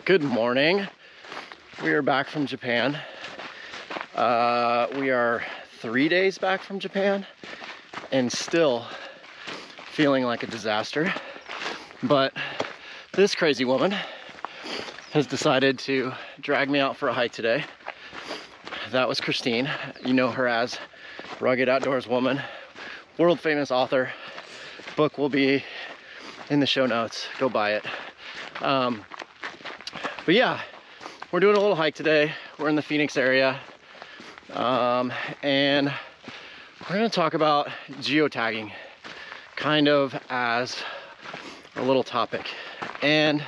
Good morning. We are back from Japan. We are 3 days back from Japan and still feeling like a disaster. But this crazy woman has decided to drag me out for a hike today. That was Christine. You know her as Rugged Outdoors Woman, world famous author. Book will be in the show notes. Go buy it. But yeah, we're doing a little hike today. We're in the Phoenix area. And we're gonna talk about geotagging kind of as a little topic. And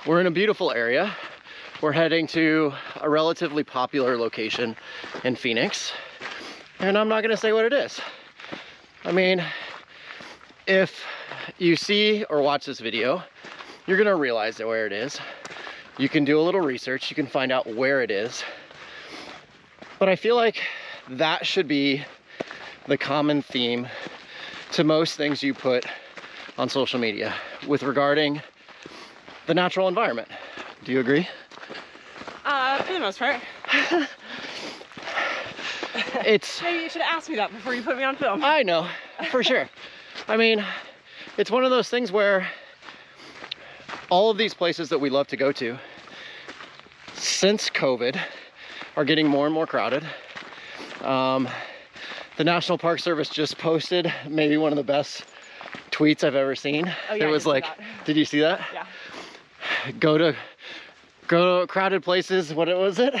we're in a beautiful area. We're heading to a relatively popular location in Phoenix. And I'm not gonna say what it is. I mean, if you see or watch this video, you're gonna realize where it is. You can do a little research, you can find out where it is. But I feel like that should be the common theme to most things you put on social media with regarding the natural environment. Do you agree? For the most part. It's maybe you should ask me that before you put me on film. I know, for sure. I mean, it's one of those things where all of these places that we love to go to since COVID are getting more and more crowded. The National Park Service just posted maybe one of the best tweets I've ever seen. Oh, yeah, it was like, did you see that? Yeah. Go to crowded places. What was it?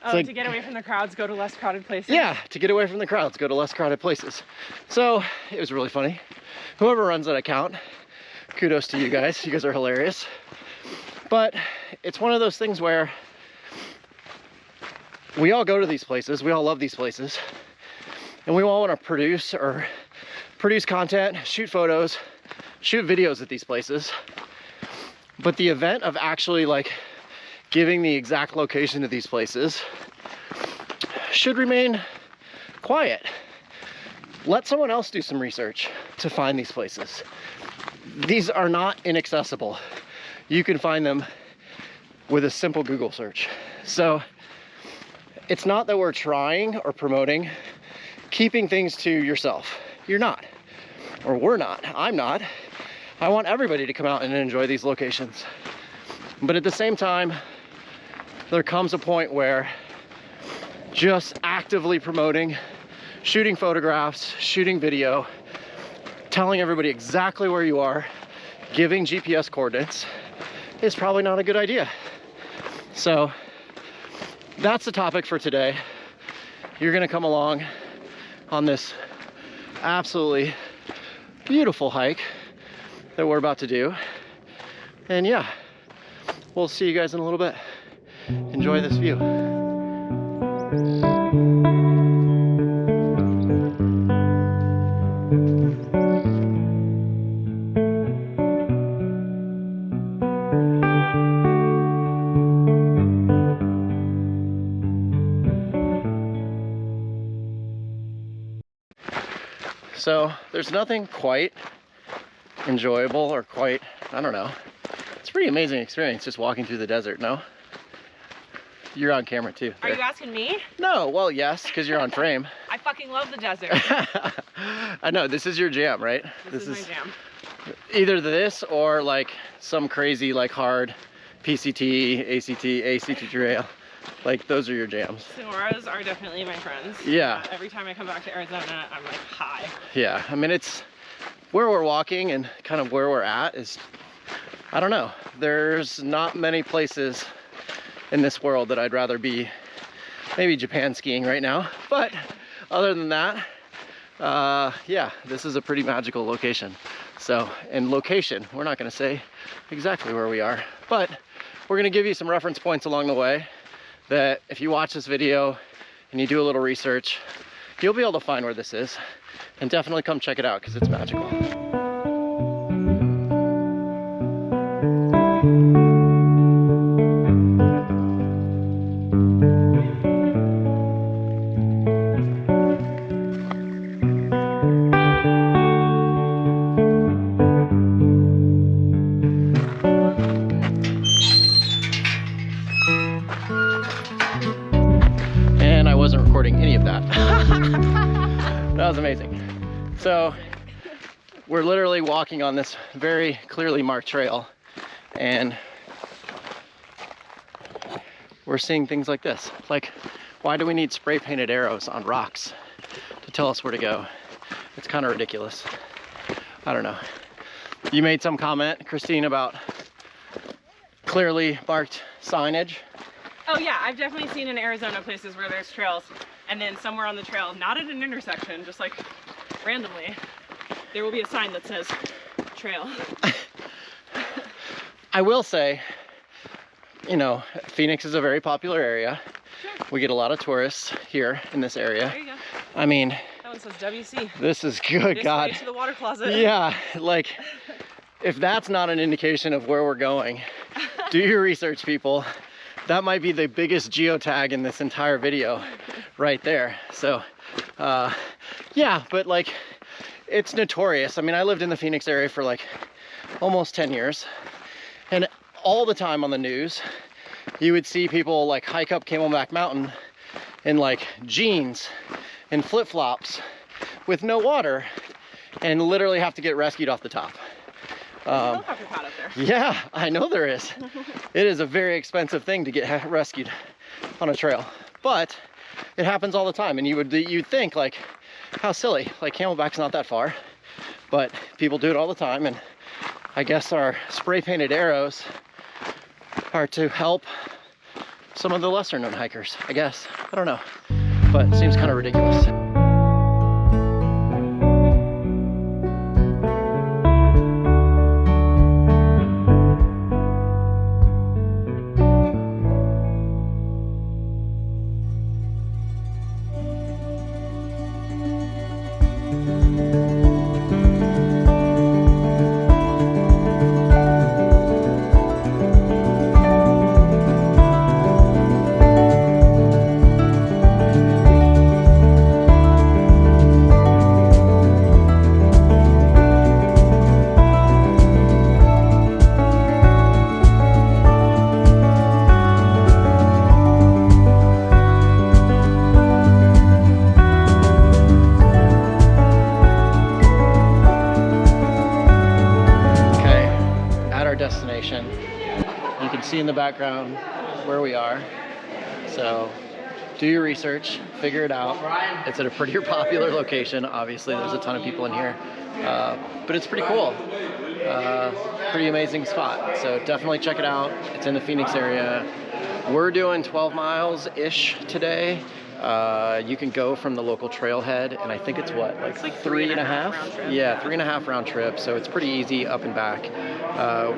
Oh, like, to get away from the crowds, go to less crowded places. Yeah, to get away from the crowds, go to less crowded places. So it was really funny. Whoever runs that account, kudos to you guys. You guys are hilarious. But it's one of those things where we all go to these places, we all love these places, and we all want to produce content, shoot photos, shoot videos at these places. But the event of actually like giving the exact location to these places should remain quiet. Let someone else do some research to find these places. These are not inaccessible. You can find them with a simple Google search. So it's not that we're trying or promoting keeping things to yourself. You're not, or we're not. I'm not. I want everybody to come out and enjoy these locations. But at the same time, there comes a point where just actively promoting, shooting photographs, shooting video, telling everybody exactly where you are, giving GPS coordinates is probably not a good idea. So that's the topic for today. You're gonna come along on this absolutely beautiful hike that we're about to do. And yeah, we'll see you guys in a little bit. Enjoy this view. So there's nothing quite enjoyable or quite, I don't know. It's a pretty amazing experience just walking through the desert, no? You're on camera too. Are you asking me? No, well, yes, because you're on frame. I fucking love the desert. I know, this is your jam, right? This is my jam. Either this or like some crazy like hard PCT, ACT trail. Like those are your jams. Sonoras are definitely my friends. Yeah. Every time I come back to Arizona, I'm like high. Yeah, I mean, it's where we're walking and kind of where we're at is, I don't know. There's not many places in this world that I'd rather be. Maybe Japan skiing right now, but other than that, yeah, this is a pretty magical location. So, and location, we're not gonna say exactly where we are, but we're gonna give you some reference points along the way that if you watch this video and you do a little research, you'll be able to find where this is. And definitely come check it out because it's magical. That was amazing. So we're literally walking on this very clearly marked trail, and we're seeing things like this. Like, why do we need spray painted arrows on rocks to tell us where to go? It's kind of ridiculous. I don't know. You made some comment, Christine, about clearly marked signage. Oh yeah, I've definitely seen in Arizona places where there's trails, and then somewhere on the trail, not at an intersection, just like randomly, there will be a sign that says trail. I will say, you know, Phoenix is a very popular area. Sure. We get a lot of tourists here in this area. There you go. I mean, that one says WC. This is good, God. To the water closet. Yeah, like, if that's not an indication of where we're going, do your research, people. That might be the biggest geotag in this entire video right there. So, yeah, but like, it's notorious. I mean, I lived in the Phoenix area for like almost 10 years, and all the time on the news, you would see people like hike up Camelback Mountain in like jeans and flip-flops with no water and literally have to get rescued off the top. Helicopter pad up there. Yeah, I know there is. It is a very expensive thing to get rescued on a trail, but it happens all the time. And you'd think like, how silly, like Camelback's not that far, but people do it all the time. And I guess our spray painted arrows are to help some of the lesser known hikers, I guess. I don't know, but it seems kind of ridiculous. Destination. You can see in the background where we are. So do your research, figure it out. It's at a pretty popular location. Obviously, there's a ton of people in here, but it's pretty cool. Pretty amazing spot. So definitely check it out. It's in the Phoenix area. We're doing 12 miles-ish today. You can go from the local trailhead, and I think it's what, like 3.5? Yeah, 3.5 round trip, so it's pretty easy up and back.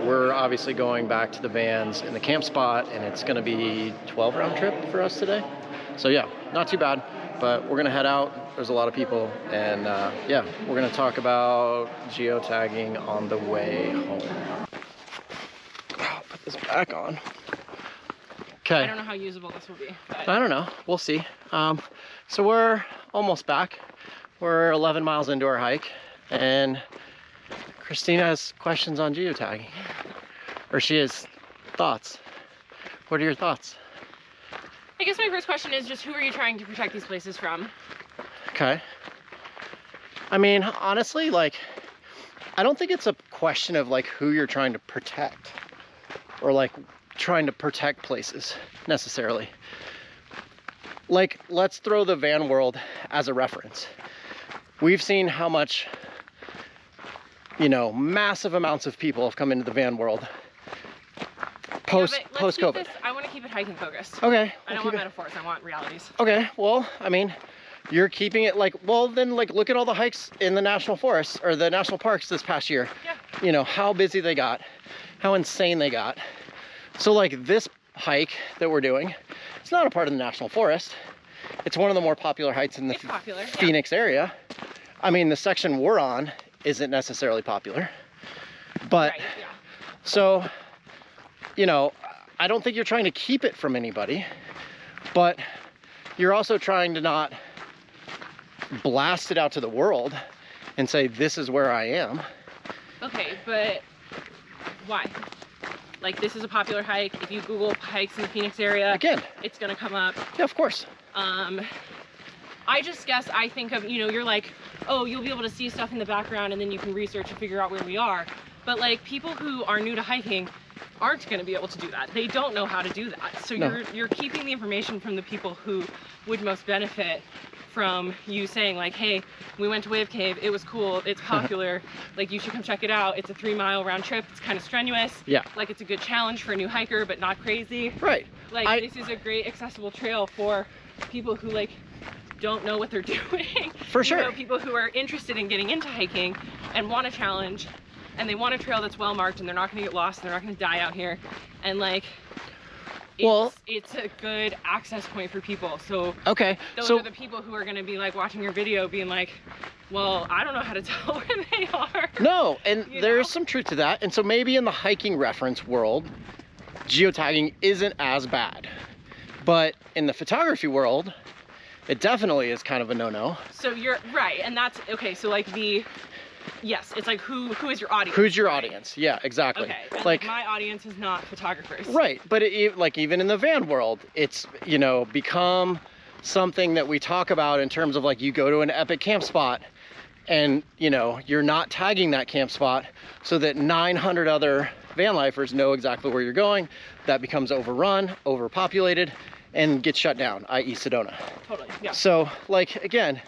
We're obviously going back to the vans in the camp spot, and it's gonna be 12 round trip for us today. So yeah, not too bad, but we're gonna head out. There's a lot of people, and yeah, we're gonna talk about geotagging on the way home. Oh, put this back on. Okay. I don't know how usable this will be. I don't know. We'll see. So we're almost back. We're 11 miles into our hike, and Christina has questions on geotagging. Or she has thoughts. What are your thoughts? I guess my first question is just, who are you trying to protect these places from? Okay. I mean, honestly, like, I don't think it's a question of like who you're trying to protect, or like trying to protect places necessarily. Like, let's throw the van world as a reference. We've seen how much, you know, massive amounts of people have come into the van world post-COVID. I want to keep it hiking focused. Okay. I don't want metaphors, I want realities. Okay, well, I mean, you're keeping it like, well, then like look at all the hikes in the national forests or the national parks this past year. Yeah. You know, how busy they got, how insane they got. So like this hike that we're doing, it's not a part of the national forest. It's one of the more popular hikes in the Phoenix area. I mean, the section we're on isn't necessarily popular, but right, yeah. So, you know, I don't think you're trying to keep it from anybody, but you're also trying to not blast it out to the world and say, this is where I am. Okay, but why? Like, this is a popular hike. If you Google hikes in the Phoenix area, again, it's gonna come up. Yeah, of course. I just guess I think of, you know, you're like, oh, you'll be able to see stuff in the background and then you can research and figure out where we are. But like people who are new to hiking aren't going to be able to do that. They don't know how to do that. So you're keeping the information from the people who would most benefit from you saying like, hey, we went to Wave Cave, it was cool, it's popular, like you should come check it out. It's a 3-mile round trip, it's kind of strenuous. Yeah. Like it's a good challenge for a new hiker, but not crazy. Right. Like this is a great accessible trail for people who like don't know what they're doing. For sure. You know, people who are interested in getting into hiking and want a challenge and they want a trail that's well marked and they're not gonna get lost and they're not gonna die out here. And like, it's a good access point for people. So those are the people who are going to be like watching your video being like, well, I don't know how to tell where they are. No, and there's some truth to that. And so maybe in the hiking reference world, geotagging isn't as bad. But in the photography world, it definitely is kind of a no-no. So you're right. And that's okay. So like yes, it's like who is your audience? Who's your audience? Yeah, exactly. Okay, and like my audience is not photographers. Right, but like even in the van world, it's, you know, become something that we talk about in terms of like you go to an epic camp spot and, you know, you're not tagging that camp spot so that 900 other van lifers know exactly where you're going. That becomes overrun, overpopulated, and gets shut down, i.e. Sedona. Totally, yeah. So like, again,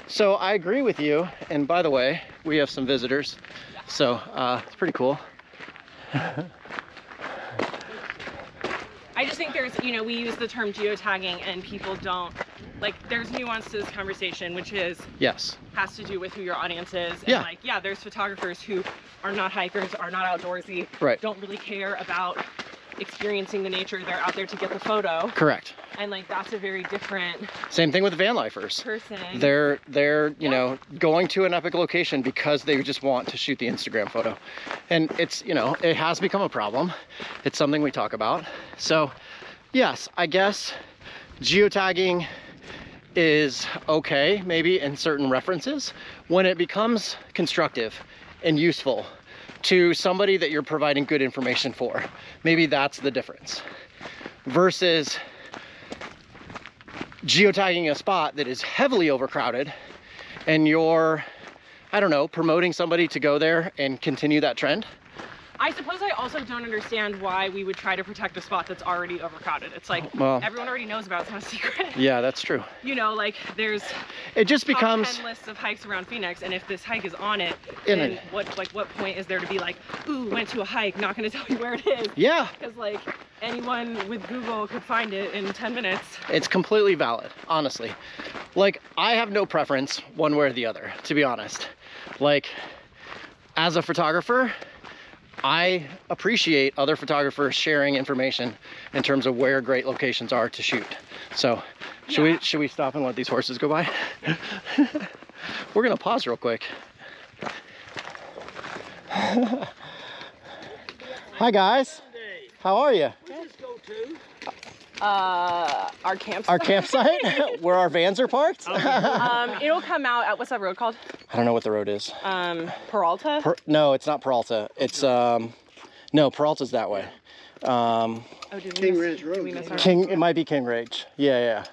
so I agree with you, and by the way, we have some visitors, so it's pretty cool. I just think there's, you know, we use the term geotagging and people don't, like, there's nuance to this conversation, which is, has to do with who your audience is. And like, yeah, there's photographers who are not hikers, are not outdoorsy, don't really care about experiencing the nature. They're out there to get the photo. Correct. And like that's a very different same thing with van lifers. They're you know, going to an epic location because they just want to shoot the Instagram photo. And it's, you know, it has become a problem. It's something we talk about. So yes, I guess geotagging is okay maybe in certain references when it becomes constructive and useful to somebody that you're providing good information for. Maybe that's the difference. Versus geotagging a spot that is heavily overcrowded and you're, I don't know, promoting somebody to go there and continue that trend. I suppose I also don't understand why we would try to protect a spot that's already overcrowded. It's like, everyone already knows about it, it's not a secret. Yeah, that's true. You know, like there's it just becomes 10 lists of hikes around Phoenix, and if this hike is on it, then what point is there to be like, ooh, went to a hike, not gonna tell you where it is? Yeah. Because like anyone with Google could find it in 10 minutes. It's completely valid, honestly. Like I have no preference one way or the other, to be honest. Like as a photographer, I appreciate other photographers sharing information in terms of where great locations are to shoot. So should we stop and let these horses go by? We're gonna pause real quick. Hi guys, how are you? Our campsite. Our campsite? Where our vans are parked? It'll come out at, what's that road called? I don't know what the road is. Peralta? No, it's not Peralta. It's, no, Peralta's that way. King Ridge Road. It might be King Ridge. Yeah.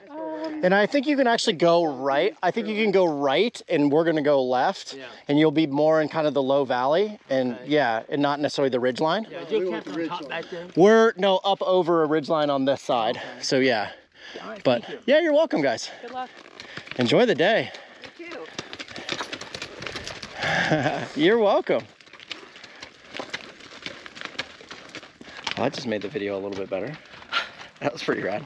And I think you can actually go right. I think you can go right, and we're gonna go left, and you'll be more in kind of the low valley, and and not necessarily the ridge line. Yeah, you camped on top back there? We're up over a ridge line on this side. Okay. So yeah. Right, but yeah, you're welcome, guys. Good luck. Enjoy the day. Thank you. You're welcome. Well, I just made the video a little bit better. That was pretty rad.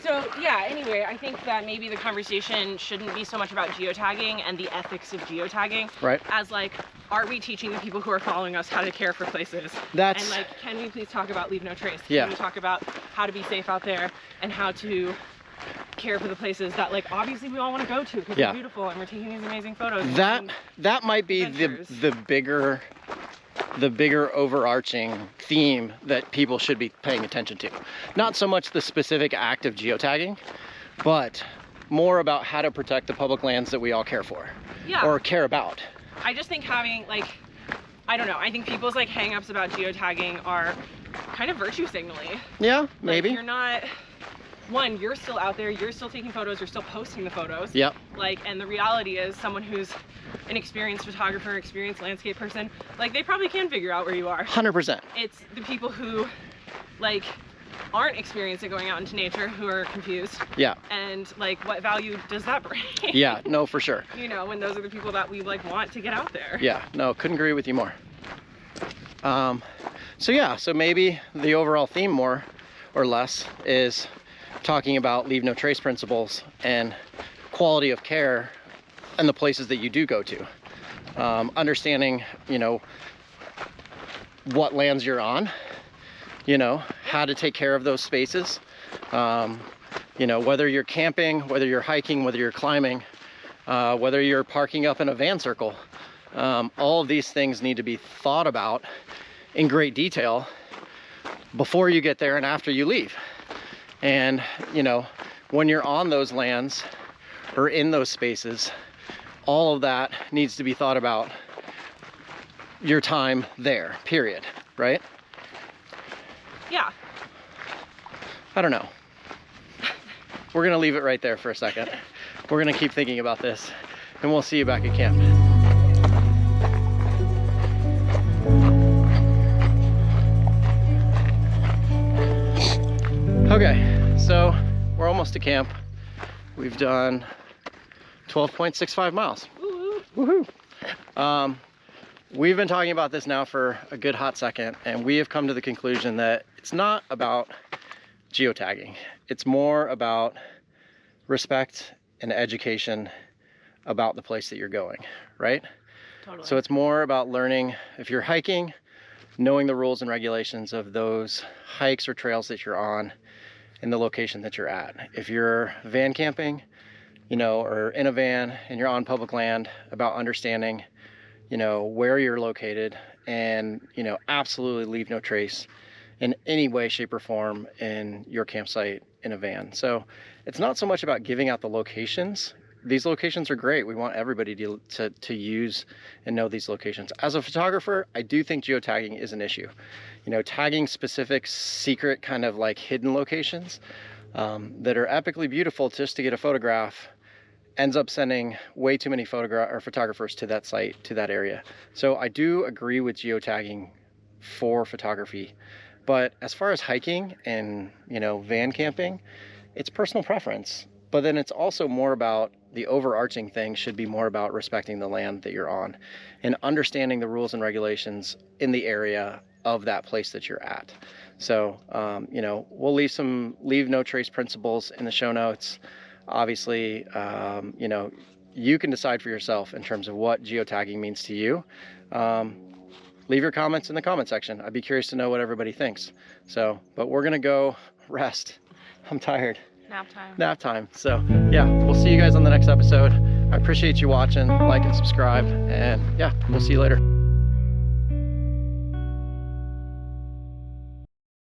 So yeah, anyway, I think that maybe the conversation shouldn't be so much about geotagging and the ethics of geotagging, as like, are we teaching the people who are following us how to care for places? And like, can we please talk about leave no trace? Can we talk about how to be safe out there and how to care for the places that like obviously we all want to go to because they're beautiful and we're taking these amazing photos. That might be the bigger overarching theme that people should be paying attention to. Not so much the specific act of geotagging, but more about how to protect the public lands that we all care for or care about. I just think having like, I don't know, I think people's like hang-ups about geotagging are kind of virtue signaling. Yeah, maybe. Like, you're not, one, you're still out there, you're still taking photos, you're still posting the photos. Yep. Like, and the reality is someone who's an experienced photographer, experienced landscape person, like they probably can figure out where you are. 100%. It's the people who like aren't experienced at going out into nature who are confused. Yeah. And like, what value does that bring? Yeah, no, for sure. You know, when those are the people that we like want to get out there. Yeah, no, couldn't agree with you more. So yeah, so maybe the overall theme more or less is talking about leave no trace principles and quality of care in the places that you do go to. Understanding, you know, what lands you're on, you know, how to take care of those spaces. You know, whether you're camping, whether you're hiking, whether you're climbing, whether you're parking up in a van circle, all of these things need to be thought about in great detail before you get there and after you leave. And, you know, when you're on those lands or in those spaces, all of that needs to be thought about your time there, period, right? Yeah. I don't know. We're gonna leave it right there for a second. We're gonna keep thinking about this, and we'll see you back at camp. Okay, so we're almost to camp. We've done 12.65 miles. Woohoo. Woohoo! We've been talking about this now for a good hot second, and we have come to the conclusion that it's not about geotagging. It's more about respect and education about the place that you're going, right? Totally. So it's more about learning, if you're hiking, knowing the rules and regulations of those hikes or trails that you're on and the location that you're at. If you're van camping, you know, or in a van and you're on public land, about understanding, you know, where you're located and, you know, absolutely leave no trace in any way, shape, or form in your campsite in a van. So it's not so much about giving out the locations. These locations are great. We want everybody to use and know these locations. As a photographer, I do think geotagging is an issue. You know, tagging specific secret kind of like hidden locations that are epically beautiful just to get a photograph ends up sending way too many photographers to that site, to that area. So I do agree with geotagging for photography. But as far as hiking and, you know, van camping, it's personal preference. But then it's also more about the overarching thing should be more about respecting the land that you're on and understanding the rules and regulations in the area of that place that you're at. So, you know, we'll leave no trace principles in the show notes. Obviously, you know, you can decide for yourself in terms of what geotagging means to you. Leave your comments in the comment section. I'd be curious to know what everybody thinks. So, but we're gonna go rest. I'm tired. Nap time. Nap time. So yeah, we'll see you guys on the next episode. I appreciate you watching, like and subscribe, and yeah, we'll see you later.